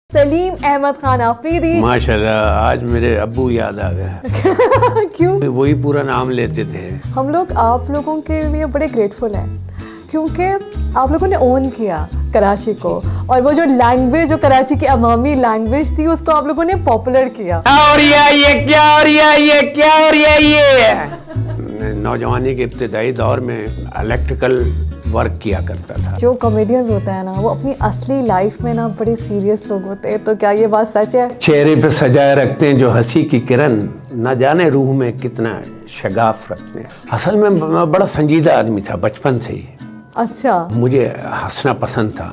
سلیم احمد خان آفریدی. ماشاءاللہ آج میرے ابو یاد آ گئے. کیوں؟ وہی پورا نام لیتے تھے. ہم لوگ آپ لوگوں کے لیے بڑے گریٹفل ہیں کیونکہ آپ لوگوں نے اون کیا کراچی کو، اور وہ جو لینگویج جو کراچی کی عوامی لینگویج تھی اس کو آپ لوگوں نے پاپولر کیا. اور یہ کیا اور یہ کیا اور یہ نوجوانی کے ابتدائی دور میں الیکٹریکل ورک کیا کرتا تھا. جو کامیڈینز ہوتے ہیں نا وہ اپنی اصلی لائف میں نا بڑے سیریس لوگ ہوتے ہیں، تو کیا یہ بات سچ ہے؟ چہرے پہ سجائے رکھتے ہیں جو ہنسی کی کرن، نہ جانے روح میں کتنا شگاف رکھتے ہیں. اصل میں میں بڑا سنجیدہ آدمی تھا بچپن سے ہی. اچھا، مجھے ہنسنا پسند تھا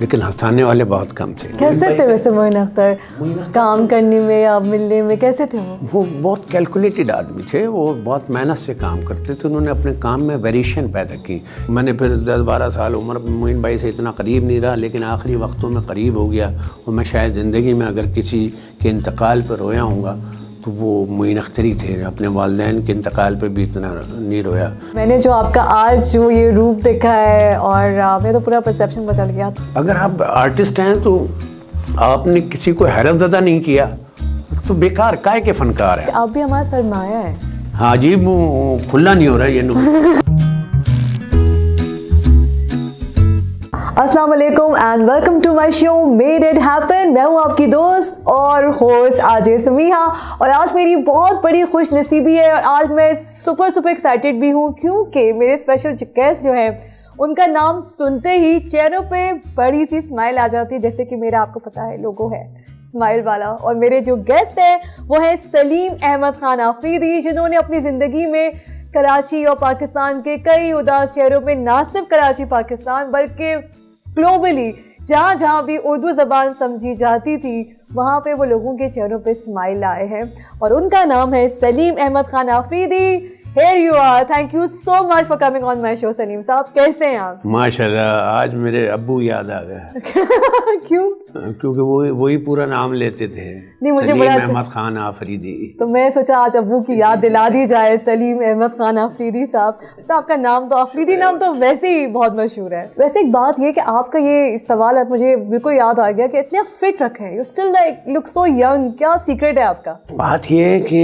لیکن ہنسانے والے بہت کم تھے. کیسے تھے ویسے معین اختر کام کرنے میں یا ملنے میں، کیسے تھے وہ بہت کیلکولیٹڈ آدمی تھے. وہ بہت محنت سے کام کرتے تھے. انہوں نے اپنے کام میں ویریشن پیدا کی. میں نے پھر 10-12 سال عمر معین بھائی سے اتنا قریب نہیں رہا، لیکن آخری وقتوں میں قریب ہو گیا. اور میں شاید زندگی میں اگر کسی کے انتقال پر رویا ہوں گا تو وہ معین اختری تھے. اپنے والدین کے انتقال پہ بھی اتنا نہیں رویا. میں نے جو آپ کا آج جو یہ روپ دیکھا ہے اور میں تو پورا پرسیپشن بدل گیا. اگر آپ آرٹسٹ ہیں تو آپ نے کسی کو حیرت زدہ نہیں کیا تو بیکار کائے کے فنکار ہیں. آپ بھی ہمارا سرمایہ ہے. ہاں جی، وہ کھلا نہیں ہو رہا یہ نور. السلام علیکم and welcome to my show made it happen. میں ہوں آپ کی دوست اور ہوسٹ آجے سمیحہ، اور آج میری بہت بڑی خوش نصیبی ہے اور آج میں سپر ایکسائٹیڈ بھی ہوں کیونکہ میرے اسپیشل گیسٹ جو ہیں ان کا نام سنتے ہی چہروں پہ بڑی سی اسمائل آ جاتی ہے، جیسے کہ میرا آپ کو پتا ہے لوگو ہے اسمائل والا. اور میرے جو گیسٹ ہیں وہ ہیں سلیم احمد خان آفریدی، جنہوں نے اپنی زندگی میں کراچی اور پاکستان کے کئی اداس شہروں میں نہ صرف کراچی پاکستان بلکہ گلوبلی جہاں جہاں بھی اردو زبان سمجھی جاتی تھی وہاں پہ وہ لوگوں کے چہروں پہ اسمائل آئے ہیں، اور ان کا نام ہے سلیم Ahmad Khan Afridi. Here you are. Thank you so much for coming on my show, سلیم صاحب. کیسے ہیں آپ؟ ماشاءاللہ آج میرے ابو یاد آ گئے. کیوں؟ کیونکہ وہی پورا نام لیتے تھے، سلیم احمد خان آفریدی. تو میں سوچا آج ابو کی یاد دلا دی جائے. سلیم احمد خان آفریدی صاحب، تو آپ کا نام تو آفریدی نام تو ویسے ہی بہت مشہور ہے. ویسے ایک بات یہ کہ آپ کا یہ سوال مجھے بالکل یاد آ گیا کہ اتنے فٹ رکھے ہیں، you still like look so young. کیا سیکرٹ ہے آپ کا؟ بات یہ ہے کہ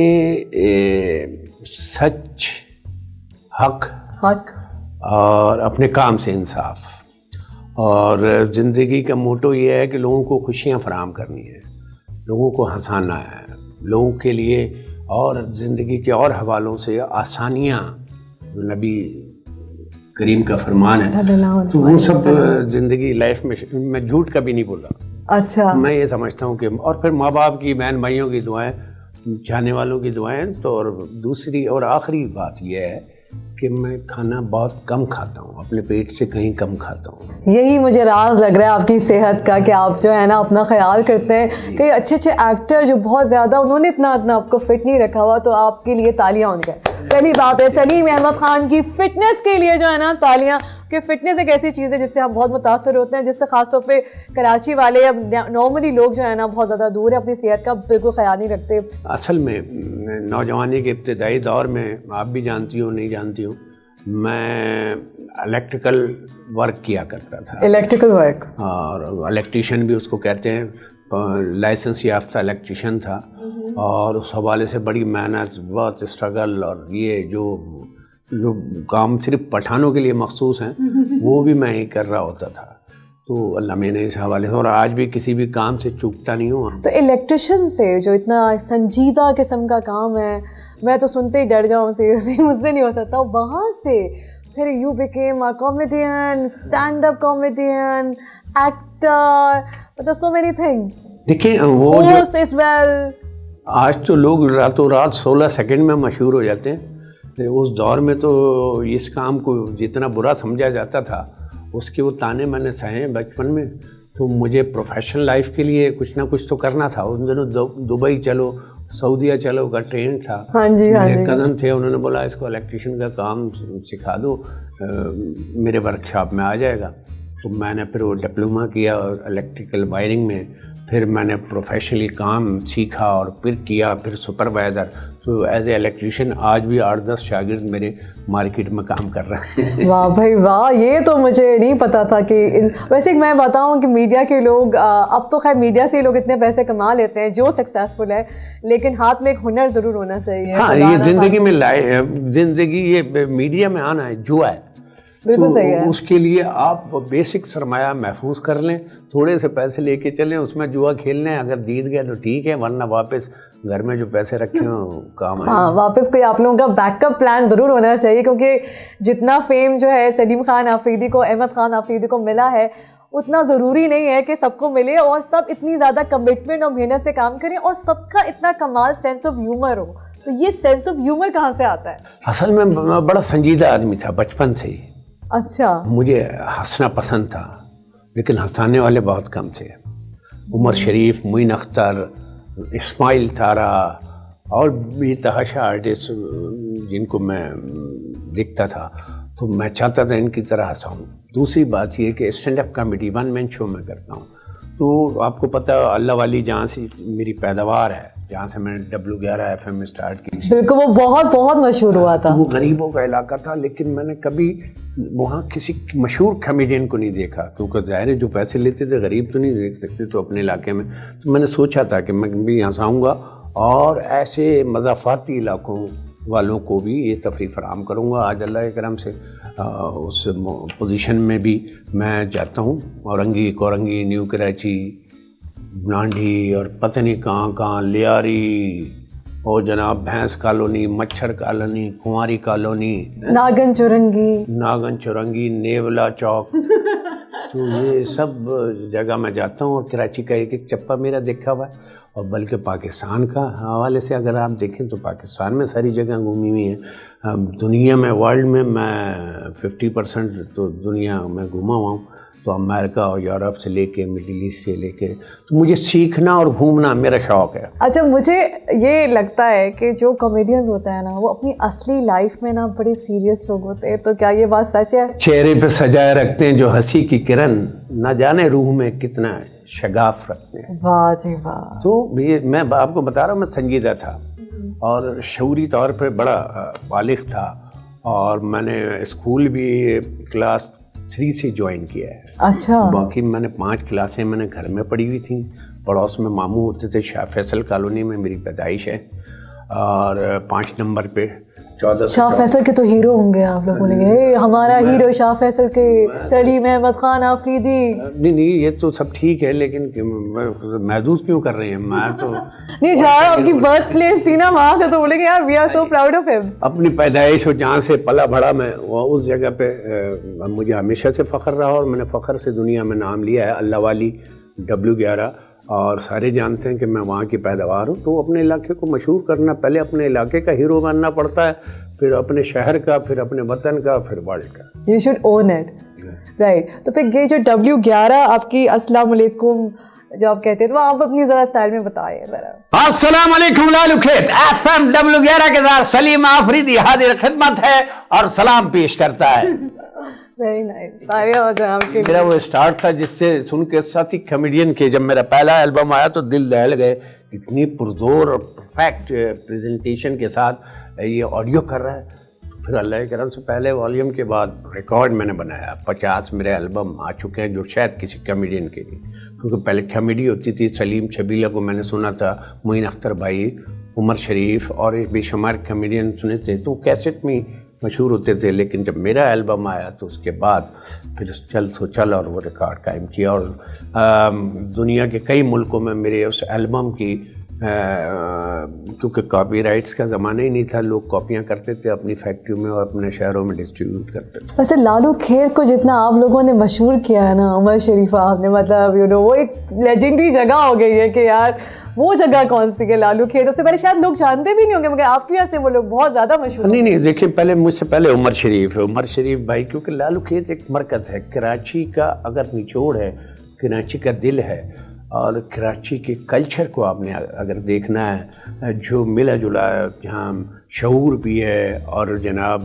سچ، حق اور اپنے کام سے انصاف، اور زندگی کا موٹو یہ ہے کہ لوگوں کو خوشیاں فراہم کرنی ہے، لوگوں کو ہنسانا ہے، لوگوں کے لیے اور زندگی کے اور حوالوں سے آسانیاں نبی کریم کا فرمان ہے، تو وہ سب زندگی لائف میں جھوٹ کبھی نہیں بولا. اچھا، میں یہ سمجھتا ہوں کہ اور پھر ماں باپ کی، بہن بھائیوں کی دعائیں، چاہنے والوں کی دعائیں. تو اور دوسری اور آخری بات یہ ہے کہ میں کھانا بہت کم کھاتا ہوں، اپنے پیٹ سے کہیں کم کھاتا ہوں. یہی مجھے راز لگ رہا ہے آپ کی صحت کا کہ آپ جو ہے نا اپنا خیال کرتے ہیں. کہ اچھے ایکٹر جو بہت زیادہ انہوں نے اتنا آپ کو فٹ نہیں رکھا ہوا، تو آپ کے لیے تالیاں ہوں گے. پہلی بات ہے سلیم احمد خان کی فٹنس کے لیے جو ہے نا تالیاں، کہ فٹنس ایک ایسی چیز ہے جس سے ہم بہت متاثر ہوتے ہیں، جس سے خاص طور پہ کراچی والے اب نارملی لوگ جو ہے نا بہت زیادہ دور ہے، اپنی صحت کا بالکل خیال نہیں رکھتے. اصل میں نوجوانی کے ابتدائی دور میں آپ بھی جانتی ہوں نہیں جانتی ہوں، میں الیکٹریکل ورک کیا کرتا تھا. الیکٹریکل ورک، اور الیکٹریشین بھی اس کو کہتے ہیں. لائسنس یافتہ الیکٹریشین تھا، اور اس حوالے سے بڑی محنت، بہت اسٹرگل، اور یہ جو کام صرف پٹھانوں کے لیے مخصوص ہیں وہ بھی میں ہی کر رہا ہوتا تھا. تو اللہ میں نے اس حوالے سے، اور آج بھی کسی بھی کام سے چوکتا نہیں ہوں. تو الیکٹریشین سے جو اتنا سنجیدہ قسم کا کام ہے، میں تو سنتے ہی ڈر جاؤں، سیریسلی مجھ سے نہیں ہو سکتا. وہاں سے پھر you became a comedian, stand up comedian, actor, مطلب سو مینی تھنگس. دیکھیں وہ ہوسٹ as well. آج تو لوگ راتوں رات 16 سیکنڈ میں مشہور ہو جاتے ہیں. اس دور میں تو اس کام کو جتنا برا سمجھا جاتا تھا اس کے وہ تانے میں نے سہے بچپن میں. تو مجھے پروفیشنل لائف کے لیے کچھ نہ کچھ تو کرنا تھا. ان دنوں دبئی چلو، سعودیہ چلو کا ٹرینڈ تھا. میرے کزن تھے، انہوں نے بولا اس کو الیکٹریشین کا کام سکھا دو، میرے ورک شاپ میں آ جائے گا. تو میں نے پھر وہ ڈپلوما کیا الیکٹریکل وائرنگ میں، پھر میں نے پروفیشنلی کام سیکھا اور پھر کیا، پھر سپروائزر. تو ایز اے الیکٹریشین آج بھی 8-10 شاگرد میرے مارکیٹ میں کام کر رہے ہیں. واہ بھائی واہ، یہ تو مجھے نہیں پتا تھا کہ ویسے میں بتاؤں کہ میڈیا کے لوگ اب تو خیر میڈیا سے لوگ اتنے پیسے کما لیتے ہیں جو سکسیزفل ہے، لیکن ہاتھ میں ایک ہنر ضرور ہونا چاہیے. ہاں یہ زندگی میں زندگی یہ میڈیا میں آنا ہے جو ہے، بالکل صحیح ہے. اس کے لیے آپ بیسک سرمایہ محفوظ کر لیں، تھوڑے سے پیسے لے کے چلیں، اس میں جوا کھیل لیں، اگر جیت گئے تو ٹھیک ہے، ورنہ واپس گھر میں جو پیسے رکھے ہوں کام آئیں. ہاں واپس کوئی آپ لوگوں کا بیک اپ پلان ضرور ہونا چاہیے، کیونکہ جتنا فیم جو ہے سلیم خان آفریدی کو، احمد خان آفریدی کو ملا ہے، اتنا ضروری نہیں ہے کہ سب کو ملے اور سب اتنی زیادہ کمٹمنٹ اور محنت سے کام کریں اور سب کا اتنا کمال سینس آف ہیومر ہو. تو یہ سینس آف ہیومر کہاں سے آتا ہے؟ اصل میں بڑا سنجیدہ آدمی تھا بچپن سے ہی. اچھا. مجھے ہنسنا پسند تھا، لیکن ہنسانے والے بہت کم تھے. عمر شریف، معین اختر، اسماعیل تارا اور بھی تحاشا آرٹسٹ جن کو میں دیکھتا تھا تو میں چاہتا تھا ان کی طرح ہنساؤں. دوسری بات یہ کہ اسٹینڈ اپ کامیڈی 1 مین شو میں کرتا ہوں، تو آپ کو پتہ اللہ والی جہاں سے میری پیداوار ہے، جہاں سے میں نے W11 FM اسٹارٹ کی تھی، بالکل وہ بہت بہت مشہور ہوا تھا. وہ غریبوں کا علاقہ تھا، لیکن میں نے کبھی وہاں کسی مشہور کامیڈین کو نہیں دیکھا، کیونکہ ظاہر ہے جو پیسے لیتے تھے غریب تو نہیں دیکھ سکتے تو اپنے علاقے میں. تو میں نے سوچا تھا کہ میں بھی ہنساؤں گا اور ایسے مضافاتی علاقوں والوں کو بھی یہ تفریح فراہم کروں گا. آج اللہ کے کرم سے اس پوزیشن میں بھی میں جاتا ہوں. کورنگی، نیو کراچی، نانڈھی اور پتہ نہیں کہاں لیاری اور جناب بھینس کالونی، مچھر کالونی، کنواری کالونی، ناگن چورنگی، نیولا چوک. تو یہ سب جگہ میں جاتا ہوں اور کراچی کا ایک چپا میرا دیکھا ہوا ہے. اور بلکہ پاکستان کا حوالے سے اگر آپ دیکھیں تو پاکستان میں ساری جگہ گھومی ہوئی ہیں. دنیا میں ورلڈ میں 50% تو دنیا میں گھوما ہوا ہوں. تو امریکہ اور یورپ سے لے کے مڈل ایسٹ سے لے کے، تو مجھے سیکھنا اور گھومنا میرا شوق ہے. اچھا مجھے یہ لگتا ہے کہ جو کامیڈینز ہوتے ہیں نا وہ اپنی اصلی لائف میں نا بڑے سیریس لوگ ہوتے ہیں، تو کیا یہ بات سچ ہے؟ چہرے پہ سجائے رکھتے ہیں جو ہنسی کی کرن، نہ جانے روح میں کتنا شگاف رکھتے ہیں. واہ جی واہ. تو میں آپ کو بتا رہا ہوں میں سنجیدہ تھا اور شعوری طور پہ بڑا بالغ تھا، اور میں نے اسکول بھی کلاس 3 سے جوائن کیا ہے. اچھا. باقی میں نے 5 کلاسیں میں نے گھر میں پڑھی ہوئی تھیں. پڑوس میں ماموں ہوتے تھے، شاہ فیصل کالونی میں میری پیدائش ہے، اور 5 نمبر پہ 14. شاہ فیصل کے تو ہیرو ہوں گے آپ لوگوں نے، ہمارا ہیرو شاہ فیصل کے سلیم احمد خان آفریدی. نہیں یہ تو سب ٹھیک ہے، لیکن محدود کیوں کر رہے ہیں؟ میں تو نہیں جہاں آپ کی برتھ پلیس تھی نا وہاں سے تو بولے گے یار we are so proud of ہم. اپنی پیدائش اور جہاں سے پلا بڑا میں اس جگہ پہ مجھے ہمیشہ سے فخر رہا، اور میں نے فخر سے دنیا میں نام لیا ہے. اللہ والی W11 اور سارے جانتے ہیں کہ میں وہاں کی پیداوار ہوں. تو اپنے علاقے کو مشہور کرنا، پہلے اپنے علاقے کا ہیرو بننا پڑتا ہے، پھر اپنے شہر کا، پھر اپنے وطن کا، پھر ورلڈ کا. You should own it right. تو پھر یہ جو W11 آپ کی السلام علیکم جو آپ کہتے ہیں تو آپ اپنی ذرا اسٹائل میں بتائیے ذرا. السلام علیکم لالو کھیت FM W11 کے ساتھ سلیم آفریدی حاضر خدمت ہے اور سلام پیش کرتا ہے. Very nice. میرا وہ اسٹارٹ تھا جس سے سن کے ساتھی کمیڈین کے، جب میرا پہلا البم آیا تو دل دہل گئے، اتنی پرزور اور پرفیکٹ پریزنٹیشن کے ساتھ یہ آڈیو کر رہا ہے. پھر اللہ کے کرم سے پہلے والیوم کے بعد ریکارڈ میں نے بنایا. 50 میرے البم آ چکے ہیں جو شاید کسی کمیڈین کے لیے، کیونکہ پہلے کمیڈی ہوتی تھی. سلیم چھبیلا کو میں نے سنا تھا، معین اختر بھائی، عمر شریف اور ایک بے شمار کمیڈین سنے تھے، تو کیسٹ میں مشہور ہوتے تھے. لیکن جب میرا البم آیا تو اس کے بعد پھر چل سو چل اور وہ ریکارڈ قائم کیا، اور دنیا کے کئی ملکوں میں میرے اس البم کی کیونکہ کاپی رائٹس کا زمانہ ہی نہیں تھا، لوگ کاپیاں کرتے تھے اپنی فیکٹریوں میں اور اپنے شہروں میں ڈسٹریبیوٹ کرتے تھے. ویسے لالو کھیت کو جتنا آپ لوگوں نے مشہور کیا ہے نا عمر شریف آپ نے، مطلب وہ ایک لیجنڈری جگہ ہو گئی ہے کہ یار وہ جگہ کون سی ہے لالو کھیت. اس سے پہلے شاید لوگ جانتے بھی نہیں ہوں گے، مگر آپ کی وجہ سے وہ لوگ بہت زیادہ مشہور. نہیں دیکھیں، پہلے مجھ سے پہلے عمر شریف بھائی، کیونکہ لالو کھیت ایک مرکز ہے کراچی کا، اگر نچوڑ ہے، کراچی کا دل ہے. اور کراچی کے کلچر کو آپ نے اگر دیکھنا ہے، جو ملا جلا ہے، جہاں شعور بھی ہے اور جناب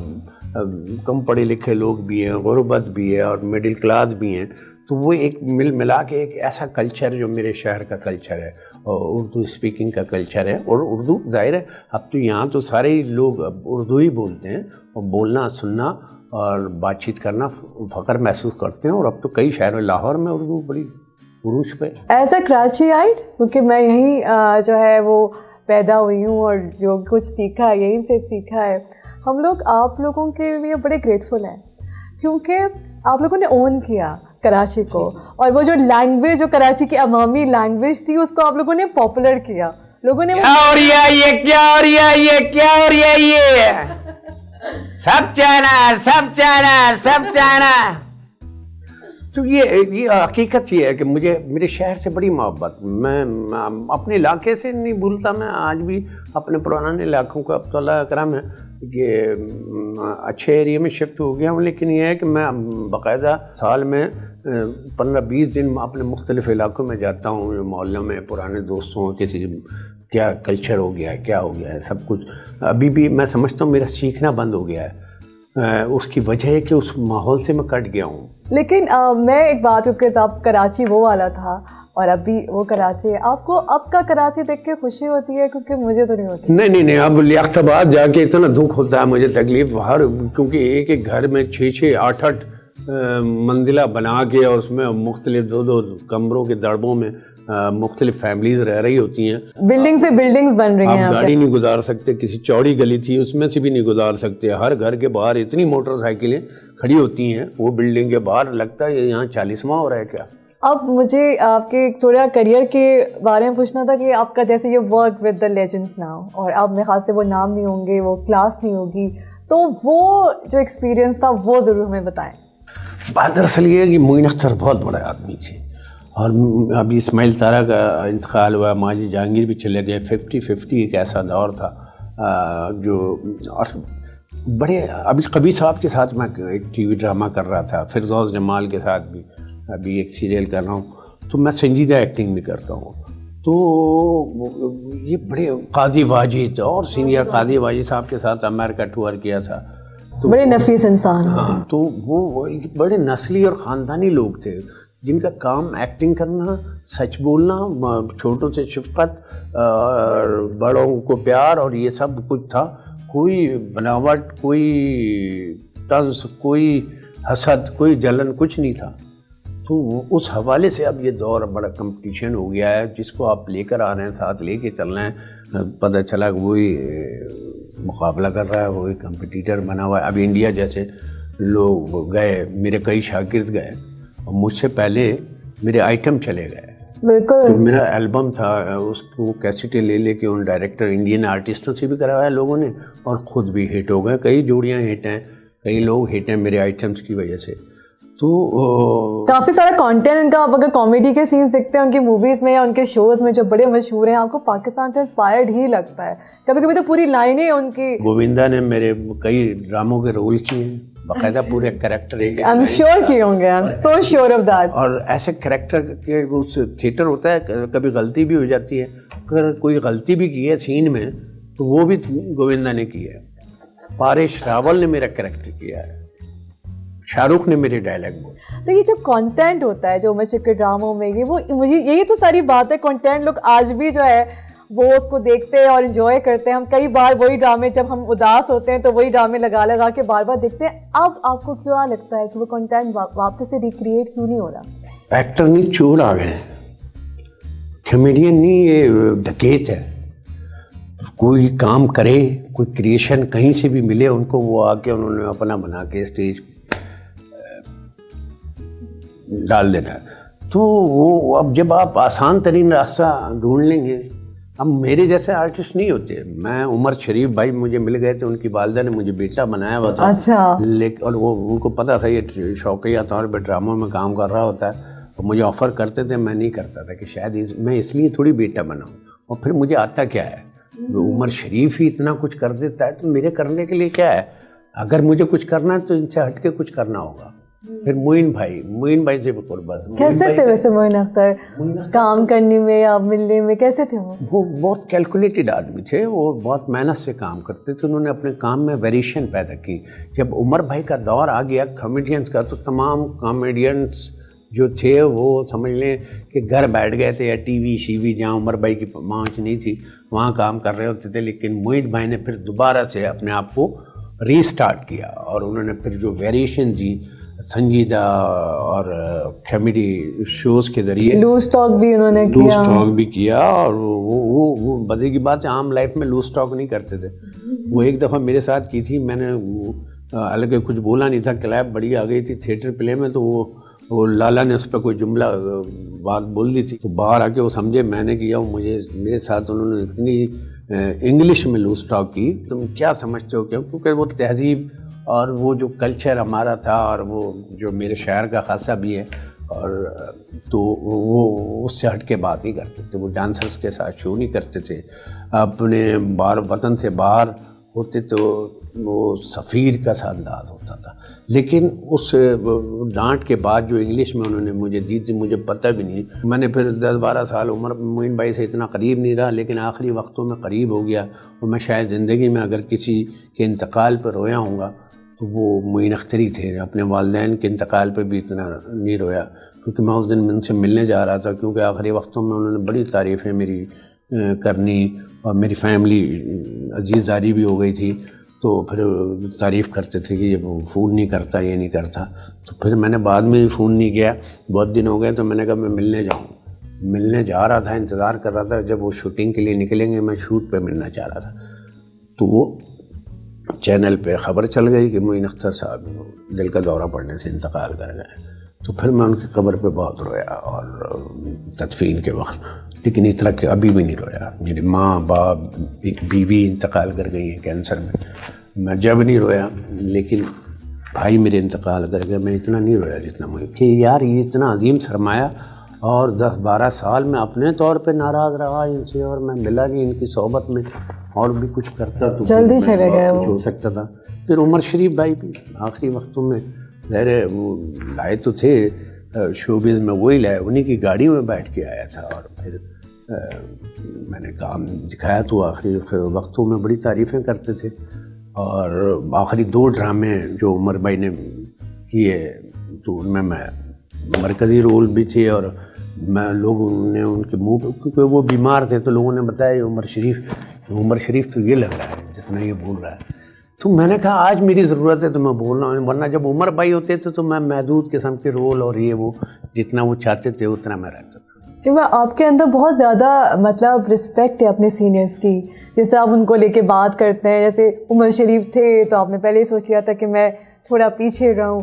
کم پڑھے لکھے لوگ بھی ہیں، غربت بھی ہے اور مڈل کلاس بھی ہیں، تو وہ ایک مل ملا کے ایک ایسا کلچر جو میرے شہر کا کلچر ہے اور اردو اسپیکنگ کا کلچر ہے. اور اردو ظاہر ہے اب تو یہاں تو سارے ہی لوگ اب اردو ہی بولتے ہیں اور بولنا سننا اور بات چیت کرنا فخر محسوس کرتے ہیں. اور اب تو کئی شہروں لاہور میں اردو بڑی عروج پہ. ایسا کراچی آئی کیونکہ میں یہیں جو ہے وہ پیدا ہوئی ہوں اور جو کچھ سیکھا ہے یہیں سے سیکھا ہے. ہم لوگ آپ لوگوں کے لیے بڑے گریٹفل ہیں کیونکہ آپ لوگوں نے اون کیا کراچی کو, اور وہ جو لینگویج جو کراچی کی عوامی لینگویج تھی اس کو آپ لوگوں نے پاپولر کیا. لوگوں نے سب چاہنا. تو یہ حقیقت یہ ہے کہ مجھے میرے شہر سے بڑی محبت, میں اپنے علاقے سے نہیں بھولتا. میں آج بھی اپنے پرانے علاقوں کو, اب تو اللہ کرم ہے کہ اچھے ایریے میں شفٹ ہو گیا ہوں, لیکن یہ ہے کہ میں باقاعدہ سال میں 15-20 دن اپنے مختلف علاقوں میں جاتا ہوں, محلوں میں پرانے دوستوں کسی کیا کلچر ہو گیا ہے, کیا ہو گیا ہے, سب کچھ ابھی بھی میں سمجھتا ہوں میرا سیکھنا بند ہو گیا ہے. اس کی وجہ ہے کہ اس ماحول سے میں کٹ گیا ہوں. لیکن میں ایک بات کیونکہ اب کراچی وہ والا تھا اور ابھی وہ کراچی ہے, آپ کو اب کا کراچی دیکھ کے خوشی ہوتی ہے؟ کیونکہ مجھے تو نہیں ہوتی. نہیں, اب لیاقت آباد جا کے اتنا دکھ ہوتا ہے مجھے, تکلیف ہر, کیونکہ ایک ایک گھر میں 6-8 منزلہ بنا کے اور اس میں مختلف 2 کمروں کے دربوں میں مختلف فیملیز رہ رہی ہوتی ہیں. بلڈنگز پہ بلڈنگز بن رہی ہیں. آپ گاڑی نہیں گزار سکتے, کسی چوڑی گلی تھی اس میں سے بھی نہیں گزار سکتے. ہر گھر کے باہر اتنی موٹر سائیکلیں کھڑی ہوتی ہیں وہ بلڈنگ کے باہر, لگتا ہے یہاں 40واں ہو رہا ہے کیا. اب مجھے آپ کے تھوڑا کریئر کے بارے میں پوچھنا تھا کہ آپ کا جیسے یہ work with the Legendre's now, اور اب میرے خاص سے وہ نام نہیں ہوں گے, وہ کلاس نہیں ہوگی, تو وہ جو ایکسپیرینس تھا وہ ضرور ہمیں بتائیں. بات دراصل یہ ہے کہ معین اختر بہت بڑے آدمی تھے اور ابھی اسماعیل طارہ کا انتقال ہوا, ماجد جہانگیر بھی چلے گئے. 50-50 ایک ایسا دور تھا جو, اور بڑے ابھی کبیر صاحب کے ساتھ میں ایک ٹی وی ڈرامہ کر رہا تھا, فردوس جمال کے ساتھ بھی ابھی ایک سیریل کر رہا ہوں, تو میں سنجیدہ ایکٹنگ بھی کرتا ہوں. تو یہ بڑے قاضی واجد اور سینئر قاضی واجد صاحب کے ساتھ امریکہ ٹور کیا تھا. تو بڑے نفیس انسان. ہاں, تو وہ بڑے نسلی اور خاندانی لوگ تھے جن کا کام ایکٹنگ کرنا, سچ بولنا, چھوٹوں سے شفقت اور بڑوں کو پیار, اور یہ سب کچھ تھا. کوئی بناوٹ, کوئی طنز, کوئی حسد, کوئی جلن, کچھ نہیں تھا. تو اس حوالے سے اب یہ دور بڑا کمپٹیشن ہو گیا ہے, جس کو آپ لے کر آ رہے ہیں, ساتھ لے کے چل رہے ہیں. پتہ چلا کہ وہی مقابلہ کر رہا ہے, وہی کمپٹیٹر بنا ہوا ہے. ابھی انڈیا جیسے لوگ گئے, میرے کئی شاگرد گئے, اور مجھ سے پہلے میرے آئٹم چلے گئے. بالکل. تو میرا البم تھا, اس کو کیسٹیں لے لے کے ان ڈائریکٹر انڈین آرٹسٹوں سے بھی کروایا لوگوں نے, اور خود بھی ہٹ ہو گئے. کئی جوڑیاں ہٹ ہیں, کئی لوگ ہٹ ہیں میرے آئٹمس کی وجہ سے. تو کافی سارا کانٹینٹ ان کا, آپ اگر کامیڈی کے سینس دیکھتے ہیں ان کی موویز میں یا ان کے شوز میں جو بڑے مشہور ہیں, آپ کو پاکستان سے انسپائرڈ ہی لگتا ہے. کبھی کبھی تو پوری لائنیں ان کی. گووندا نے میرے کئی ڈراموں کے رول کیے ہیں, باقاعدہ پورے کریکٹر. آئی ایم شیور کیے ہوں گے, I am so sure of that. اور ایسے کریکٹر کے اس تھیٹر ہوتا ہے, کبھی غلطی بھی ہو جاتی ہے. اگر کوئی غلطی بھی کی ہے سین میں تو وہ بھی گووندا نے کی ہے. پارش راول نے میرا کریکٹر کیا ہے, شاہ رخ نے میرے ڈائلاگ بولے. تو یہ جو کانٹینٹ ہوتا ہے جو مشق کے ڈراموں میں, یہ وہ مجھے یہی تو ساری بات ہے. کانٹینٹ لوگ آج بھی جو ہے وہ اس کو دیکھتے ہیں اور انجوائے کرتے ہیں. ہم کئی بار وہی ڈرامے, جب ہم اداس ہوتے ہیں تو وہی ڈرامے لگا کے بار بار دیکھتے ہیں. اب آپ کو کیا لگتا ہے کہ وہ کانٹینٹ واپس سے ریکریٹ کیوں نہیں ہو رہا؟ ایکٹر نہیں, چور آ گئے, کمیڈین نہیں, یہ ڈکیت ہے. کوئی کام کرے, کوئی کریشن کہیں سے بھی ملے ان کو, وہ آ کے انہوں نے اپنا بنا کے اسٹیج ڈال دینا ہے. تو وہ اب جب آپ آسان ترین راستہ ڈھونڈ لیں گے, اب میرے جیسے آرٹسٹ نہیں ہوتے. میں عمر شریف بھائی مجھے مل گئے تھے, ان کی والدہ نے مجھے بیٹا بنایا ہوا تھا. اچھا. لیکن اور وہ ان کو پتہ تھا یہ شوقیہ طور پہ ڈراموں میں کام کر رہا ہوتا ہے, اور مجھے آفر کرتے تھے. میں نہیں کرتا تھا کہ شاید میں اس لیے تھوڑی بیٹا بناؤں, اور پھر مجھے آتا کیا ہے, عمر شریف ہی اتنا کچھ کر دیتا ہے تو میرے کرنے کے لیے کیا ہے. اگر مجھے کچھ کرنا ہے تو ان سے ہٹ کے کچھ کرنا ہوگا. پھر معین بھائی سے قربت. کیسے تھے ویسے معین اختر کام کرنے میں یا ملنے میں, کیسے تھے وہ بہت کیلکولیٹڈ آدمی تھے, وہ بہت محنت سے کام کرتے تھے. انہوں نے اپنے کام میں ویریشن پیدا کی. جب عمر بھائی کا دور آ گیا کامیڈینس کا, تو تمام کامیڈینس جو تھے وہ سمجھ لیں کہ گھر بیٹھ گئے تھے, یا ٹی وی شی وی جہاں عمر بھائی کی پہنچ نہیں تھی وہاں کام کر رہے ہوتے تھے. لیکن معین بھائی نے پھر دوبارہ سے اپنے آپ کو ری اسٹارٹ کیا, اور انہوں نے پھر جو ویریشن دی سنجیدہ اور کامیڈی شوز کے ذریعے, لوز ٹاک بھی انہوں نے کیا, لوز ٹاک بھی کیا. اور وہ بدی کی بات ہے, عام لائف میں لوز ٹاک نہیں کرتے تھے. وہ ایک دفعہ میرے ساتھ کی تھی, میں نے حالانکہ کچھ بولا نہیں تھا, کلیپ بڑی آ گئی تھی تھیٹر پلے میں, تو وہ لالا نے اس پہ کوئی جملہ بات بول دی تھی, تو باہر آ کے وہ سمجھے میں نے کیا. مجھے میرے ساتھ انہوں نے اتنی انگلش میں لوز ٹاک کی, تم کیا سمجھتے ہو کیا, کیونکہ وہ تہذیب اور وہ جو کلچر ہمارا تھا, اور وہ جو میرے شہر کا خاصہ بھی ہے, اور تو وہ اس سے ہٹ کے بات نہیں کرتے تھے. وہ ڈانسرز کے ساتھ شو نہیں کرتے تھے, اپنے وطن سے باہر ہوتے تو وہ سفیر کا سا انداز ہوتا تھا. لیکن اس ڈانٹ کے بعد جو انگلش میں انہوں نے مجھے دی تھی, مجھے پتہ بھی نہیں, میں نے پھر 10-12 سال عمر معین بھائی سے اتنا قریب نہیں رہا, لیکن آخری وقتوں میں قریب ہو گیا. اور میں شاید زندگی میں اگر کسی کے انتقال پر رویا ہوں گا تو وہ معین اختر ہی تھے. اپنے والدین کے انتقال پہ بھی اتنا نہیں رویا, کیونکہ میں اس دن ان سے ملنے جا رہا تھا, کیونکہ آخری وقتوں میں انہوں نے بڑی تعریفیں میری کرنی, اور میری فیملی عزیزداری بھی ہو گئی تھی, تو پھر تعریف کرتے تھے کہ یہ فون نہیں کرتا, یہ نہیں کرتا. تو پھر میں نے بعد میں ہی فون نہیں کیا, بہت دن ہو گئے, تو میں نے کہا میں ملنے جاؤں. ملنے جا رہا تھا, انتظار کر رہا تھا جب وہ شوٹنگ کے لیے نکلیں گے, میں شوٹ پہ ملنا چاہ رہا تھا. تو وہ چینل پہ خبر چل گئی کہ معین اختر صاحب دل کا دورہ پڑنے سے انتقال کر گئے. تو پھر میں ان کی قبر پہ بہت رویا, اور تدفین کے وقت, لیکن اس طرح کہ ابھی بھی نہیں رویا. میری ماں باپ ایک بیوی انتقال کر گئی ہیں کینسر میں جب نہیں رویا, لیکن بھائی میرے انتقال کر گئے, میں اتنا نہیں رویا جتنا مجھے کہ یار یہ اتنا عظیم سرمایہ, اور 10-12 سال میں اپنے طور پہ ناراض رہا ان سے, اور میں ملا نہیں ان کی صحبت میں, اور بھی کچھ کرتا تو جلدی چلے گئے کچھ ہو سکتا تھا. پھر عمر شریف بھائی بھی آخری وقتوں میں ظاہر وہ لائے تو تھے شوبز میں, وہی لائے, انہیں کی گاڑی میں بیٹھ کے آیا تھا, اور پھر میں نے کام دکھایا تو آخری وقتوں میں بڑی تعریفیں کرتے تھے. اور آخری 2 ڈرامے جو عمر بھائی نے کیے تو ان میں مرکزی رول بھی تھے, اور میں لوگوں نے ان کے منہ پہ, کیونکہ وہ بیمار تھے, تو لوگوں نے بتایا عمر شریف تو یہ لگ رہا ہے جتنا یہ بول رہا ہے. تو میں نے کہا آج میری ضرورت ہے تو میں بول رہا ہوں, ورنہ جب عمر بھائی ہوتے تھے تو میں محدود قسم کے رول اور یہ وہ جتنا وہ چاہتے تھے اتنا میں رہتا تھا. کہ آپ کے اندر بہت زیادہ مطلب رسپیکٹ ہے اپنے سینئرس کی, جیسے آپ ان کو لے کے بات کرتے ہیں. جیسے عمر شریف تھے تو آپ نے پہلے ہی سوچ لیا تھا کہ میں تھوڑا پیچھے رہوں,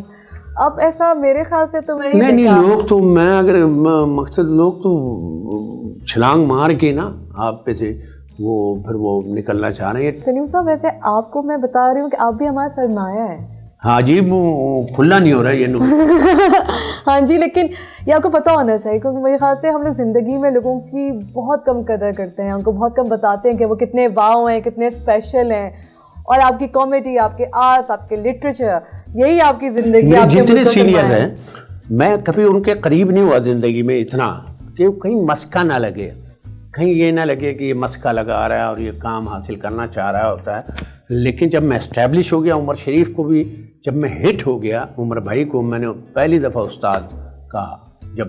اب ایسا میرے خیال سے تو میں نہیں لوگ تو, میں اگر مقصد لوگ تو چھلانگ مار کے نا آپ پہ سے وہ پھر وہ نکلنا چاہ رہے ہیں. سلیم صاحب ویسے آپ کو میں بتا رہی ہوں کہ آپ بھی ہمارا سرمایہ ہے. ہاں جی, وہ کھلا نہیں ہو رہا ہے یہ ہاں جی, لیکن یہ آپ کو پتہ ہونا چاہیے, کیونکہ میرے خیال سے ہم لوگ زندگی میں لوگوں کی بہت کم قدر کرتے ہیں, ان کو بہت کم بتاتے ہیں کہ وہ کتنے واؤ ہیں, کتنے اسپیشل ہیں. اور آپ کی کامیڈی, آپ کے آرٹس, آپ کے لٹریچر, یہی آپ کی زندگی. آپ جتنے سینئرز ہیں میں کبھی ان کے قریب نہیں ہوا زندگی میں اتنا کہ کہیں مسکا نہ لگے, کہیں یہ نہ لگے کہ یہ مسکا لگا رہا ہے اور یہ کام حاصل کرنا چاہ رہا ہوتا ہے. لیکن جب میں اسٹیبلش ہو گیا, عمر شریف کو بھی جب میں ہٹ ہو گیا, عمر بھائی کو میں نے پہلی دفعہ استاد کہا, جب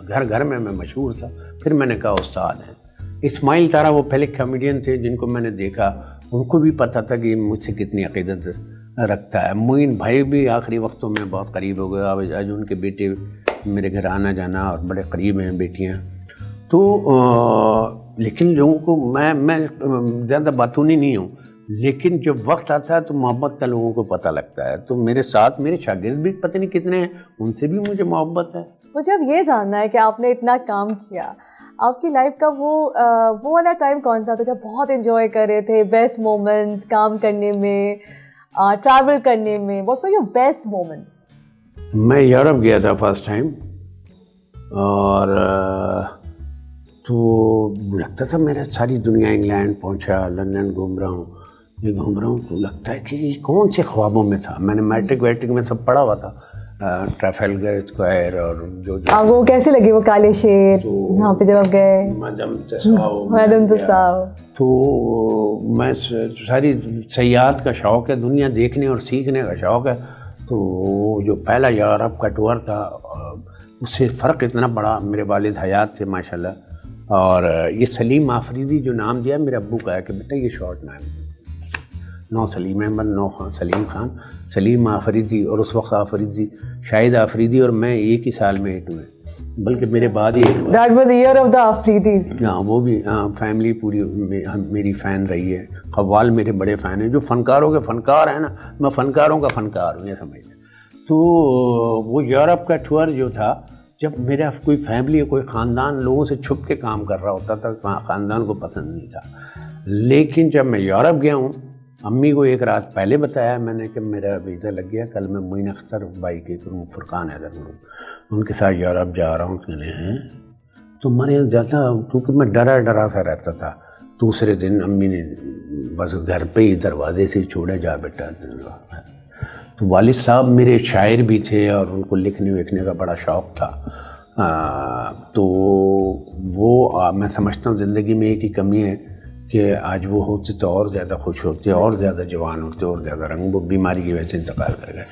گھر گھر میں مشہور تھا, پھر میں نے کہا استاد ہیں. اسماعیل طارہ وہ پہلے کامیڈین تھے جن کو میں نے دیکھا, ان کو بھی پتہ تھا کہ مجھ سے کتنی عقیدت رکھتا ہے. معین بھائی بھی آخری وقتوں میں بہت قریب ہو گیا, آج ان کے بیٹے میرے گھر آنا جانا اور بڑے قریب ہیں بیٹیاں. تو لیکن لوگوں کو میں زیادہ باتونی نہیں ہوں, لیکن جب وقت آتا ہے تو محبت کا لوگوں کو پتہ لگتا ہے. تو میرے ساتھ میرے شاگرد بھی پتہ نہیں کتنے ہیں, ان سے بھی مجھے محبت ہے. مجھے اب یہ جاننا ہے کہ آپ نے اتنا کام کیا, آپ کی لائف کا وہ والا ٹائم کون سا تھا جب بہت انجوائے کر رہے تھے, بیسٹ مومنٹس کام کرنے میں, ٹریول کرنے میں, what were your best moments? میں یورپ گیا تھا فرسٹ ٹائم, اور تو لگتا تھا میرا ساری دنیا, انگلینڈ پہنچا, لندن گھوم رہا ہوں, یہ گھوم رہا ہوں, تو لگتا ہے کہ یہ کون سے خوابوں میں تھا. میں نے میٹرک میں سب پڑھا ہوا تھا, ٹریفلگر اسکوائر اور جو وہ کیسے لگے وہ کالے شیر وہاں پہ جب آپ گئے؟ میڈم تساؤ. تو میں ساری سیاحت کا شوق ہے, دنیا دیکھنے اور سیکھنے کا شوق ہے. تو جو پہلا یورپ کا ٹور تھا اس سے فرق اتنا بڑا. میرے والد حیات تھے ماشاءاللہ. اور یہ سلیم آفریدی جو نام دیا میرے ابو کا ہے کہ بیٹا یہ شارٹ نام ہے. نو سلیم احمد، نو خان سلیم خان، سلیم آفریدی. اور اس وقت آفریدی شاہد آفریدی اور میں ایک ہی سال میں ہٹ ہوئے، بلکہ میرے بعد ہی. That was the year of the Afridis. ہاں وہ بھی فیملی پوری میری فین رہی ہے. قوال میرے بڑے فین ہیں. جو فنکاروں کے فنکار ہیں نا، میں فنکاروں کا فنکار ہوں، یہ سمجھ لیں. تو وہ یورپ کا ٹور جو تھا، جب میرا کوئی فیملی کوئی خاندان لوگوں سے چھپ کے کام کر رہا ہوتا تھا، خاندان کو پسند نہیں تھا. لیکن جب میں یورپ گیا ہوں، امی کو ایک رات پہلے بتایا میں نے کہ میرا ویزا لگ گیا، کل میں معین اختر بھائی کے فرقان حیدر ان کے ساتھ یورپ جا رہا ہوں. کہ ہیں تمہارے یہاں جاتا، کیونکہ میں ڈرا سا رہتا تھا. دوسرے دن امی نے بس گھر پہ ہی دروازے سے چھوڑے، جا بیٹا. تو والد صاحب میرے شاعر بھی تھے اور ان کو لکھنے وکھنے کا بڑا شوق تھا. تو وہ میں سمجھتا ہوں زندگی میں ایک ہی کمی ہے کہ آج وہ ہوتے تو اور زیادہ خوش ہوتے، اور زیادہ جوان ہوتے، اور زیادہ رنگ. وہ بیماری کی وجہ سے انتقال کر گئے.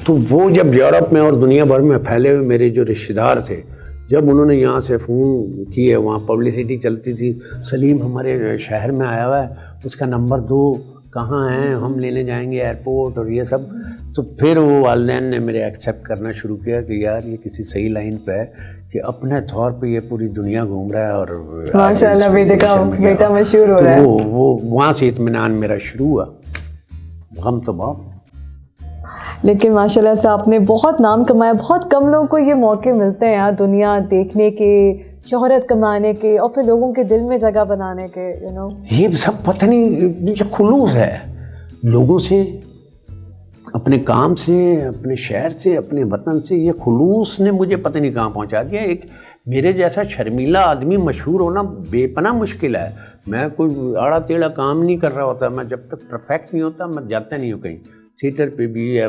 تو وہ جب یورپ میں اور دنیا بھر میں پھیلے ہوئے میرے جو رشتہ دار تھے، جب انہوں نے یہاں سے فون کیے، وہاں پبلسٹی چلتی تھی، سلیم ہمارے شہر میں آیا ہوا ہے، اس کا نمبر دو، کہاں ہیں، ہم لینے جائیں گے ایئرپورٹ، اور یہ سب. تو پھر وہ والدین نے میرے ایکسیپٹ کرنا شروع کیا کہ یار یہ کسی صحیح لائن پہ ہے کہ اپنے طور پہ یہ پوری دنیا گھوم رہا ہے. اور ماشاءاللہ بیٹا مشہور ہو رہا ہے. وہ وہاں سے اطمینان میرا شروع ہوا. غم تو بہت ہے، لیکن ماشاءاللہ سے آپ نے بہت نام کمایا. بہت کم لوگوں کو یہ موقع ملتے ہیں یار دنیا دیکھنے کے، شہرت کمانے کے، اور پھر لوگوں کے دل میں جگہ بنانے کے. یہ سب پتہ نہیں، یہ خلوص ہے لوگوں سے، اپنے کام سے، اپنے شہر سے، اپنے وطن سے. یہ خلوص نے مجھے پتہ نہیں کہاں پہنچا دیا. ایک میرے جیسا شرمیلا آدمی مشہور ہونا بے پناہ مشکل ہے. میں کوئی آڑا ٹیڑھا کام نہیں کر رہا ہوتا. میں جب تک پرفیکٹ نہیں ہوتا میں جاتا نہیں ہوں کہیں. تھیٹر پہ بھی یا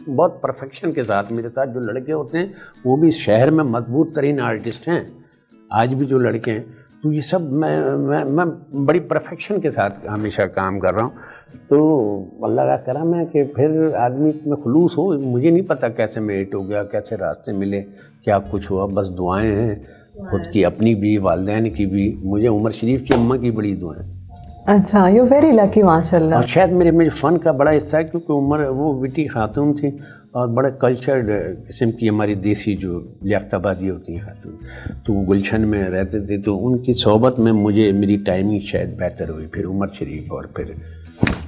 بہت پرفیکشن کے ساتھ میرے ساتھ جو لڑکے ہوتے ہیں وہ بھی اس شہر میں مضبوط ترین آرٹسٹ ہیں آج بھی جو لڑکے ہیں. تو یہ سب میں بڑی پرفیکشن کے ساتھ ہمیشہ کام کر رہا ہوں. تو اللہ کا کرم ہے کہ پھر آدمی میں خلوص ہو. مجھے نہیں پتہ کیسے میں ہٹ ہو گیا، کیسے راستے ملے، کیا کچھ ہوا. بس دعائیں ہیں خود کی، اپنی بھی، والدین کی بھی. مجھے عمر شریف کی اماں کی بڑی دعائیں. اچھا، یو ویری لکی ماشاء اللہ. اور شاید میرے فن کا بڑا حصہ ہے کیونکہ عمر وہ وٹی خاتون تھی اور بڑے کلچرڈ قسم کی ہماری دیسی جو لیاقت آبادی ہوتی ہیں خاتون. تو وہ گلشن میں رہتے تھے، تو ان کی صحبت میں میری ٹائمنگ شاید بہتر ہوئی. پھر عمر شریف اور پھر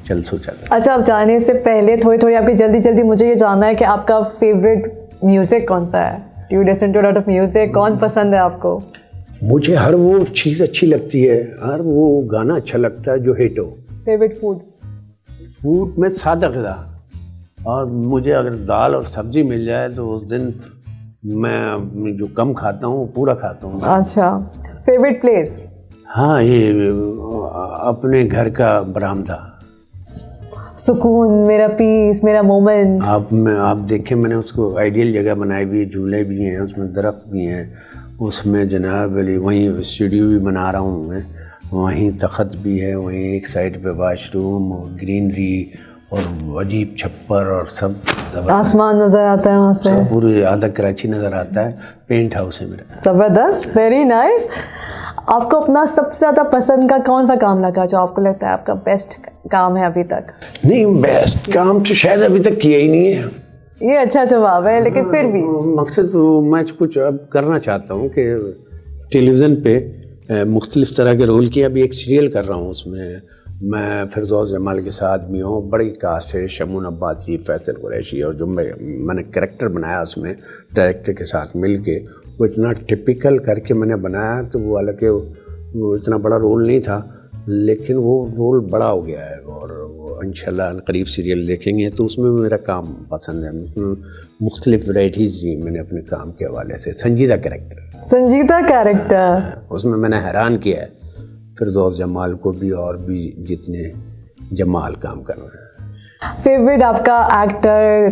چل سوچا. اچھا، اب جانے سے پہلے تھوڑی آپ کی جلدی مجھے یہ جاننا ہے کہ آپ کا فیوریٹ میوزک کون سا ہے؟ Do you listen to lot of music? کون پسند ہے آپ کو؟ مجھے ہر وہ چیز اچھی لگتی ہے، ہر وہ گانا اچھا لگتا ہے جو ہٹ ہو. فیوریٹ فوڈ میں سادہ غذا، اور مجھے اگر دال اور سبزی مل جائے تو اس دن میں جو کم کھاتا ہوں وہ پورا کھاتا ہوں. اچھا، فیوریٹ پلیس؟ ہاں، یہ اپنے گھر کا برآمدہ. سکون، میرا پیس، میرا مومنٹ. آپ دیکھیں میں نے اس کو آئیڈیل جگہ بنائی ہوئی، جھولے بھی ہیں اس میں، درخت بھی ہیں اس میں جناب علی. وہیں اسٹوڈیو بھی بنا رہا ہوں میں، وہیں تخت بھی ہے، وہیں ایک سائڈ پہ واش روم اور گرینری اور عجیب چھپر اور سب. آسمان نظر آتا ہے وہاں سے، پوری آدھا کراچی نظر آتا ہے. پینٹ ہاؤس ہے میرا. زبردست، ویری نائس. آپ کو اپنا سب سے زیادہ پسند کا کون سا کام لگا جو آپ کو لگتا ہے آپ کا بیسٹ کام ہے ابھی تک؟ نہیں، بیسٹ کام تو شاید ابھی تک کیا ہی نہیں ہے. یہ اچھا جواب ہے، لیکن پھر بھی مقصد میں کچھ اب کرنا چاہتا ہوں کہ ٹیلی ویژن پہ مختلف طرح کے رول کیا. ابھی ایک سیریل کر رہا ہوں، اس میں فردوس جمال کے ساتھ بھی ہوں. بڑی کاسٹ ہے، شمون عباسی، فیصل قریشی، اور جو میں نے کریکٹر بنایا اس میں ڈائریکٹر کے ساتھ مل کے، وہ اتنا ٹپیکل کر کے میں نے بنایا. تو وہ حالانکہ وہ اتنا بڑا رول نہیں تھا لیکن وہ رول بڑا ہو گیا ہے. اور وہ انشاءاللہ قریب سیریل دیکھیں گے تو اس میں بھی میرا کام پسند ہے. مختلف ورائٹیز دی میں نے اپنے کام کے حوالے سے. سنجیدہ کریکٹر اس میں نے حیران کیا ہے فردوس جمال کو بھی، اور بھی جتنے جمال کام کر رہے ہیں. فیوریٹ آپ کا ایکٹر،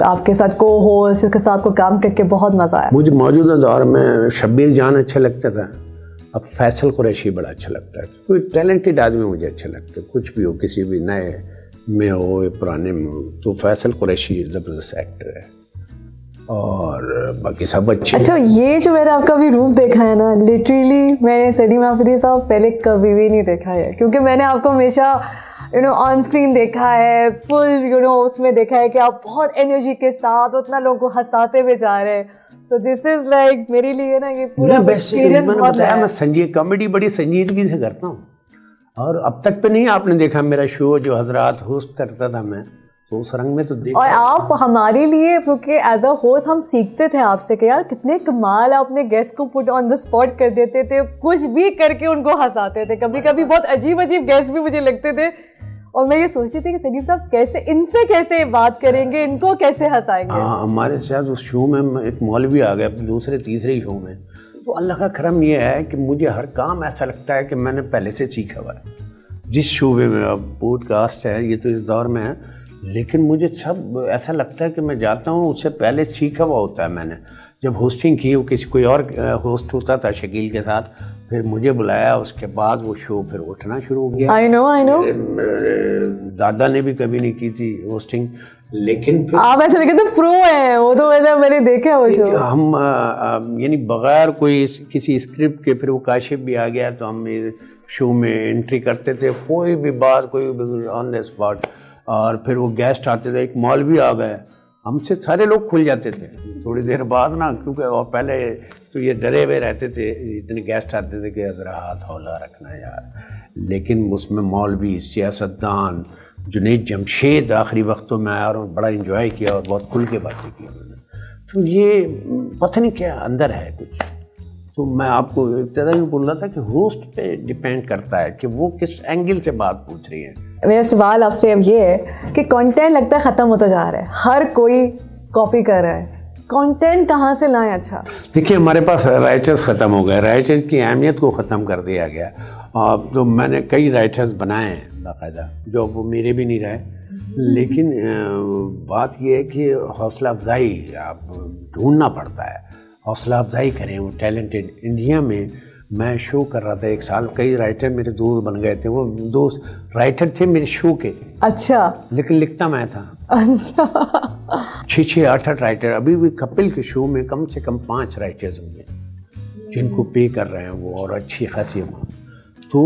آپ کے ساتھ کو ہوسٹ، اس کے ساتھ کو کام کر کے بہت مزہ آیا؟ مجھے موجودہ دور میں شبیر جان اچھا لگتا تھا. اب فیصل قریشی بڑا اچھا لگتا ہے. کوئی ٹیلنٹڈ آدمی مجھے اچھا لگتا ہے، کچھ بھی ہو، کسی بھی نئے میں ہو یا پرانے میں ہو. تو فیصل قریشی زبردست ایکٹر ہے. اور باقی سب اچھے. اچھا یہ جو میں نے آپ کا بھی روپ دیکھا ہے نا, لٹرلی میں نے سلیم آفریدی صاحب پہلے کبھی بھی نہیں دیکھا ہے, کیونکہ میں نے آپ کو ہمیشہ آن اسکرین دیکھا ہے, فل اس میں دیکھا ہے کہ آپ بہت انرجی کے ساتھ اتنا لوگوں کو ہنساتے ہوئے جا رہے ہیں. تو دس از لائک میرے لیے نا یہ پورا ایکسپیرینس بہت ہے. میں کامیڈی بڑی سنجیدگی سے کرتا ہوں, اور اب تک پہ نہیں آپ نے دیکھا میرا شو جو حضرات ہوسٹ کرتا تھا میں, تو اس رنگ میں تو دیکھا. اور آپ ہمارے لیے, کیونکہ ایز اے ہوسٹ ہم سیکھتے تھے آپ سے کہ یار کتنے کمال آپ نے گیسٹ کو پٹ آن دا اسپاٹ کر دیتے تھے, کچھ بھی کر کے ان کو ہنساتے تھے. کبھی کبھی بہت عجیب گیسٹ بھی مجھے لگتے تھے, اور میں یہ سوچتی تھی کہ سلیم صاحب کیسے ان سے کیسے بات کریں گے, ان کو کیسے ہنسائیں گے. ہاں ہمارے ساتھ اس شو میں ایک مولوی آ گیا دوسرے تیسرے شو میں, تو اللہ کا کرم یہ ہے کہ مجھے ہر کام ایسا لگتا ہے کہ میں نے پہلے سے سیکھا ہوا ہے. جس شعبے میں اب پوڈ کاسٹ ہے یہ تو اس دور میں ہے, لیکن مجھے سب ایسا لگتا ہے کہ میں جاتا ہوں اس سے پہلے سیکھا ہوا ہوتا ہے. میں نے جب ہوسٹنگ کی, وہ کوئی اور ہوسٹ ہوتا تھا شکیل کے ساتھ, پھر مجھے بلایا, اس کے بعد وہ شو پھر اٹھنا شروع ہو گیا. I know. دادا نے بھی کبھی نہیں کی تھی ہوسٹنگ, لیکن آپ ایسا لگے تو پرو ہیں وہ, تو میں نے دیکھا وہ شو. ہم یعنی بغیر کوئی کسی اسکرپٹ کے, پھر وہ کاشف بھی آ گیا تو ہم شو میں انٹری کرتے تھے, کوئی بھی بات کوئی بھی آن دا اسپاٹ. اور پھر وہ گیسٹ آتے تھے, ایک مولوی آ گئے, ہم سے سارے لوگ کھل جاتے تھے تھوڑی دیر بعد نا, کیونکہ اور پہلے تو یہ ڈرے ہوئے رہتے تھے, اتنے گیسٹ آتے تھے کہ ذرا ہاتھ ہولا رکھنا یار. لیکن اس میں مولوی, سیاستدان, جنید جمشید آخری وقتوں میں آیا, اور بڑا انجوائے کیا اور بہت کھل کے باتیں کی انہوں نے. تو یہ پتہ نہیں کیا اندر ہے کچھ. تو میں آپ کو ابتدا یہ بول رہا تھا کہ ہوسٹ پہ ڈپینڈ کرتا ہے کہ وہ کس اینگل سے بات پوچھ رہی ہے. میرا سوال آپ سے اب یہ ہے کہ کانٹینٹ لگتا ہے ختم ہوتا جا رہا ہے, ہر کوئی کاپی کر رہا ہے, کانٹینٹ کہاں سے لائیں؟ اچھا دیکھیے ہمارے پاس رائٹرز ختم ہو گئے, رائٹرز کی اہمیت کو ختم کر دیا گیا. تو میں نے کئی رائٹرز بنائے ہیں باقاعدہ, جو وہ میرے بھی نہیں رہے, لیکن بات یہ ہے کہ حوصلہ افزائی آپ ڈھونڈنا پڑتا ہے, حوصلہ افزائی کریں. وہ ٹیلنٹڈ انڈیا میں میں شو کر رہا تھا ایک سال, کئی رائٹر میرے دوست بن گئے تھے, وہ دوست رائٹر تھے میرے شو کے. اچھا. لیکن لکھتا میں تھا. اچھا. 6 8 رائٹر. ابھی بھی کپل کے شو میں کم سے کم 5 رائٹرز ہوں گے جن کو پے کر رہے ہیں وہ, اور اچھی خاصی اماؤنٹ. تو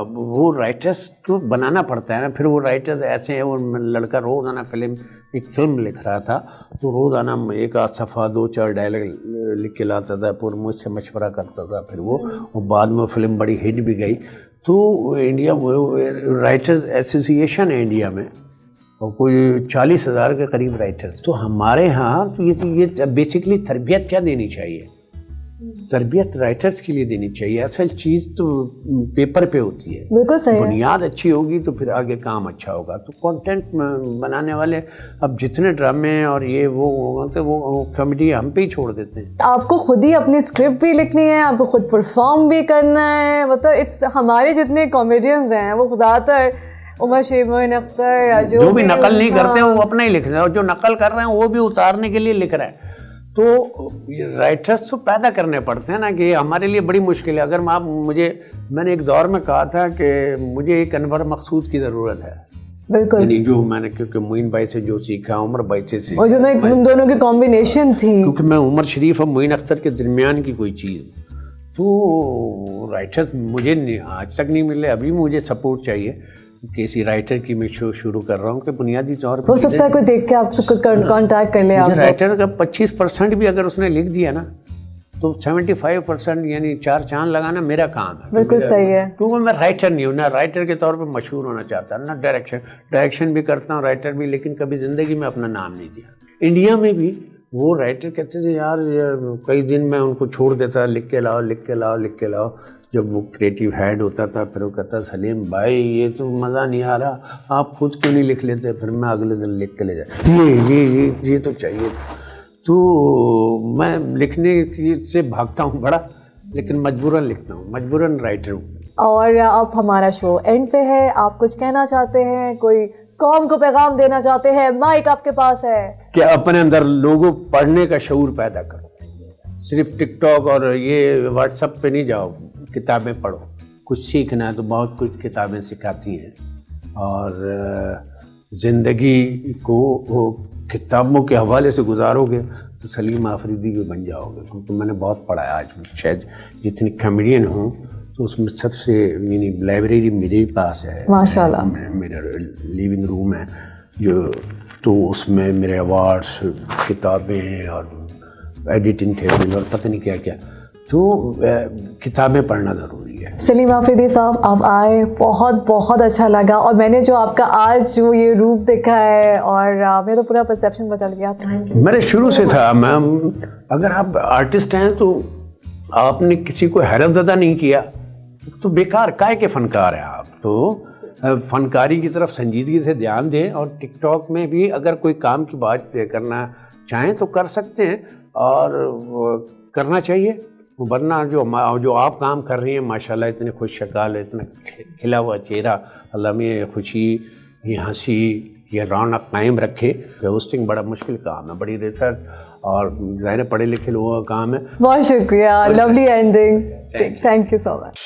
وہ رائٹرز کو بنانا پڑتا ہے نا. پھر وہ رائٹرز ایسے ہیں, وہ لڑکا روزانہ ایک فلم لکھ رہا تھا, تو روزانہ ایک آدھ صفحہ 2-4 ڈائلاگ لکھ کے لاتا تھا, پھر مجھ سے مشورہ کرتا تھا. پھر وہ بعد میں فلم بڑی ہٹ بھی گئی. تو انڈیا رائٹرز ایسوسیشن ہے انڈیا میں, اور کوئی 40,000 کے قریب رائٹرز. تو ہمارے ہاں تو یہ بیسکلی تربیت کیا دینی چاہیے, تربیت رائٹرز کے لیے دینی چاہیے. اصل چیز تو پیپر پہ ہوتی ہے. بالکل صحیح. بنیاد اچھی ہوگی تو پھر آگے کام اچھا ہوگا. تو کانٹینٹ بنانے والے اب جتنے ڈرامے اور یہ وہ ہوتے وہ کامیڈی ہم پہ ہی چھوڑ دیتے ہیں. آپ کو خود ہی اپنی اسکرپٹ بھی لکھنی ہے, آپ کو خود پرفارم بھی کرنا ہے. مطلب ہمارے جتنے کامیڈینز ہیں وہ زیادہ تر عمر شیخ, معین اختر, یا جو بھی نقل نہیں کرتے ہیں وہ اپنا ہی لکھ رہے ہیں, اور جو نقل کر رہے ہیں وہ بھی اتارنے کے لیے لکھ رہے ہیں. تو رائٹرز تو پیدا کرنے پڑتے ہیں نا, کہ ہمارے لیے بڑی مشکل ہے. اگر میں نے ایک دور میں کہا تھا کہ مجھے ایک انور مقصود کی ضرورت ہے. بالکل. یعنی جو میں نے کیونکہ معین بھائی سے جو سیکھا, عمر بھائی سے سیکھا, اور جو ان دونوں کی کمبینیشن تھی, کیونکہ میں عمر شریف اور معین اختر کے درمیان کی کوئی چیز. تو رائٹرز مجھے آج تک نہیں ملے. ابھی مجھے سپورٹ چاہیے. کسی رائٹر کی میں شو شروع کر رہا ہوں کہ بنیادی طور پر ہو سکتا ہے کوئی دیکھ کے آپ سے کانٹیکٹ کر لے. آپ رائٹر کا 25% بھی اگر اس نے لکھ دیا نا, تو 75% یعنی 4 چاند لگانا میرا کام ہے. بالکل صحیح ہے. کیونکہ میں رائٹر نہیں ہوں, نہ رائٹر کے طور پہ مشہور ہونا چاہتا, نہ ڈائریکشن بھی کرتا ہوں, رائٹر بھی, لیکن کبھی زندگی میں اپنا نام نہیں دیا. انڈیا میں بھی وہ رائٹر کہتے تھے یار کئی دن میں ان کو چھوڑ دیتا, لکھ کے لاؤ. جب وہ کریٹیو ہیڈ ہوتا تھا پھر وہ کہتا سلیم بھائی یہ تو مزہ نہیں آ رہا, آپ خود کیوں نہیں لکھ لیتے. پھر میں اگلے دن لکھ کے لے جاتا, یہ تو چاہیے تھا. تو میں لکھنے سے بھاگتا ہوں بڑا, لیکن مجبوراً لکھتا ہوں, مجبوراً رائٹر ہوں. اور اب ہمارا شو اینڈ پہ ہے, آپ کچھ کہنا چاہتے ہیں, کوئی قوم کو پیغام دینا چاہتے ہیں؟ مائک آپ کے پاس ہے. کہ اپنے اندر لوگوں پڑھنے کا شعور پیدا کرو. صرف ٹک ٹاک اور یہ واٹس ایپ پہ نہیں جاؤ, کتابیں پڑھو. کچھ سیکھنا ہے تو بہت کچھ کتابیں سکھاتی ہیں, اور زندگی کو کتابوں کے حوالے سے گزارو گے تو سلیم آفریدی بھی بن جاؤ گے، کیونکہ میں نے بہت پڑھا ہے. آج شاید جتنی کامیڈین ہوں تو اس میں سب سے یعنی لائبریری میرے پاس ہے ماشاء اللہ. میرا لیونگ روم ہے جو، تو اس میں میرے ایوارڈس، کتابیں اور ایڈیٹنگ ٹیبل اور پتہ نہیں کیا کیا. تو کتابیں پڑھنا ضروری ہے. سلیم آفریدی صاحب آپ آئے، بہت بہت اچھا لگا، اور میں نے جو آپ کا آج جو یہ روپ دیکھا ہے اور میرا تو پورا پرسیپشن بدل گیا. میں نے شروع سے تھا، میم اگر آپ آرٹسٹ ہیں تو آپ نے کسی کو حیرت زدہ نہیں کیا تو بیکار کائے کے فنکار ہیں آپ. تو فنکاری کی طرف سنجیدگی سے دھیان دیں، اور ٹک ٹاک میں بھی اگر کوئی کام کی بات کرنا چاہیں تو کر سکتے ہیں اور کرنا چاہیے. ورنہ جو آپ کام کر رہی ہیں ماشاءاللہ اتنے خوش شکال، اتنا کھلا ہوا چہرہ، اللہ میں یہ خوشی، یہ ہنسی، یہ رونق قائم رکھے. ہوسٹنگ بڑا مشکل کام ہے، بڑی ریسرچ اور ظاہر پڑھے لکھے لوگوں کا کام ہے. بہت شکریہ، lovely ending, thank you so much.